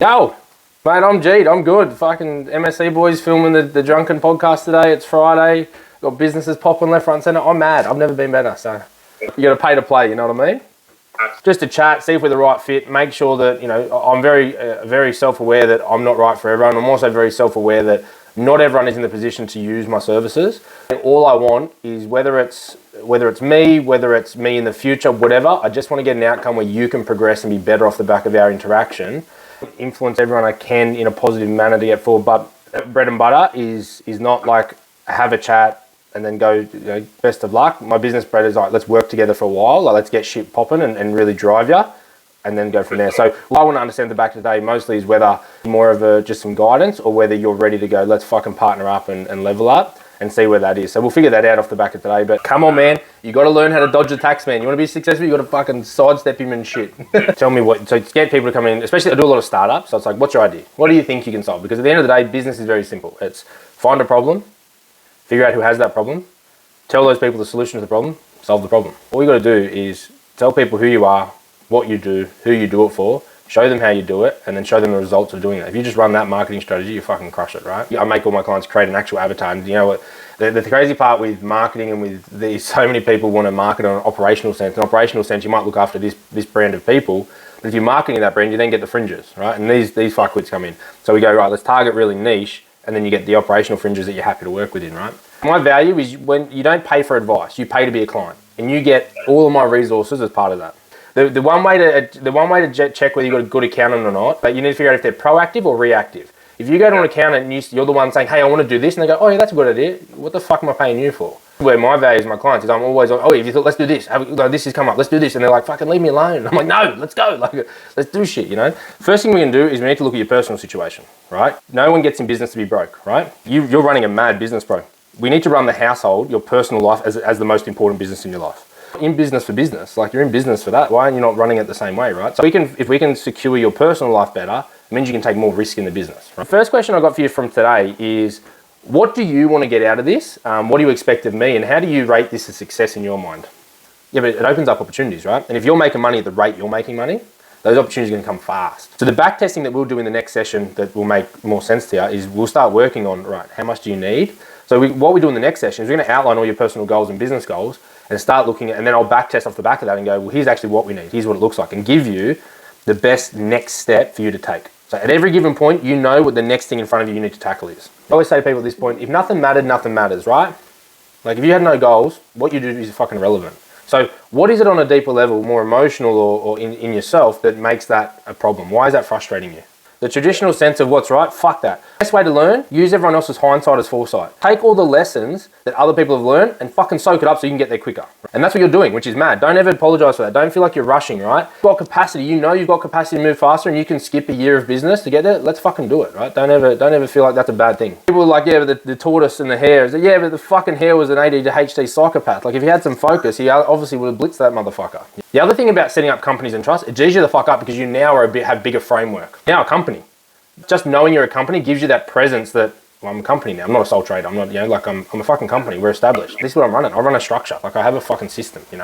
Yo, mate, I'm Jeed. I'm good. Fucking MSC boys filming the drunken podcast today. It's Friday. Got businesses popping left, right, and centre. I'm mad. I've never been better. So you got to pay to play. You know what I mean? Just to chat, see if we're the right fit. Make sure that I'm very self-aware that I'm not right for everyone. I'm also very self-aware that not everyone is in the position to use my services. All I want is whether it's me in the future, whatever. I just want to get an outcome where you can progress and be better off the back of our interaction. Influence everyone I can in a positive manner to get forward. But bread and butter is not like have a chat and then go, best of luck. My business bread is like, let's work together for a while. Like, let's get shit popping and really drive you and then go from there. So what I want to understand the back today mostly is whether more of just some guidance or whether you're ready to go, let's fucking partner up and level up and see where that is. So we'll figure that out off the back of today. But come on, man, you got to learn how to dodge the tax man. You want to be successful, you got to fucking sidestep him and shit. Tell me so to get people to come in, especially I do a lot of startups. So it's like, what's your idea? What do you think you can solve? Because at the end of the day, business is very simple. It's find a problem, figure out who has that problem, tell those people the solution to the problem, solve the problem. All you got to do is tell people who you are, what you do, who you do it for, show them how you do it, and then show them the results of doing it. If you just run that marketing strategy, you fucking crush it, right? I make all my clients create an actual avatar. And you know what? The crazy part with marketing and with these, so many people want to market on an operational sense. In an operational sense, you might look after this brand of people, but if you're marketing that brand, you then get the fringes, right? And these fuckwits come in. So we go, right, let's target really niche, and then you get the operational fringes that you're happy to work within, right? My value is when you don't pay for advice, you pay to be a client, and you get all of my resources as part of that. The one way to check whether you've got a good accountant or not, but you need to figure out if they're proactive or reactive. If you go to an accountant and you're the one saying, hey, I want to do this, and they go, oh yeah, that's a good idea. What the fuck am I paying you for? Where my value is my clients is I'm always like, oh, if you thought, let's do this. This has come up, let's do this. And they're like, fucking leave me alone. I'm like, no, let's go. Like, let's do shit, First thing we can do is we need to look at your personal situation, right? No one gets in business to be broke, right? You're running a mad business, bro. We need to run the household, your personal life, as the most important business in your life. In business for business, like you're in business for that. Why aren't you not running it the same way, right? So if we can secure your personal life better, it means you can take more risk in the business. Right? The first question I got for you from today is, what do you want to get out of this? What do you expect of me? And how do you rate this a success in your mind? Yeah, but it opens up opportunities, right? And if you're making money at the rate you're making money, those opportunities are going to come fast. So the back testing that we'll do in the next session that will make more sense to you is we'll start working on, right, how much do you need? So what we do in the next session is we're going to outline all your personal goals and business goals and start looking at, and then I'll back test off the back of that and go, well, here's actually what we need. Here's what it looks like, and give you the best next step for you to take. So at every given point, you know what the next thing in front of you need to tackle is. I always say to people at this point, if nothing mattered, nothing matters, right? Like if you had no goals, what you do is fucking irrelevant. So what is it on a deeper level, more emotional or in yourself that makes that a problem? Why is that frustrating you? The traditional sense of what's right, fuck that. Best way to learn, use everyone else's hindsight as foresight. Take all the lessons that other people have learned and fucking soak it up so you can get there quicker. And that's what you're doing, which is mad. Don't ever apologize for that. Don't feel like you're rushing, right? You've got capacity, you've got capacity to move faster and you can skip a year of business to get there. Let's fucking do it, right? Don't ever feel like that's a bad thing. People are like, yeah, but the tortoise and the hare. Yeah, but the fucking hare was an ADHD psychopath. Like if he had some focus, he obviously would have blitzed that motherfucker. The other thing about setting up companies and trust, it's easier to fuck up because you now have bigger framework. Now a company. Just knowing you're a company gives you that presence that, well, I'm a company now. I'm not a sole trader. I'm not, I'm a fucking company. We're established. This is what I'm running. I run a structure. Like I have a fucking system, and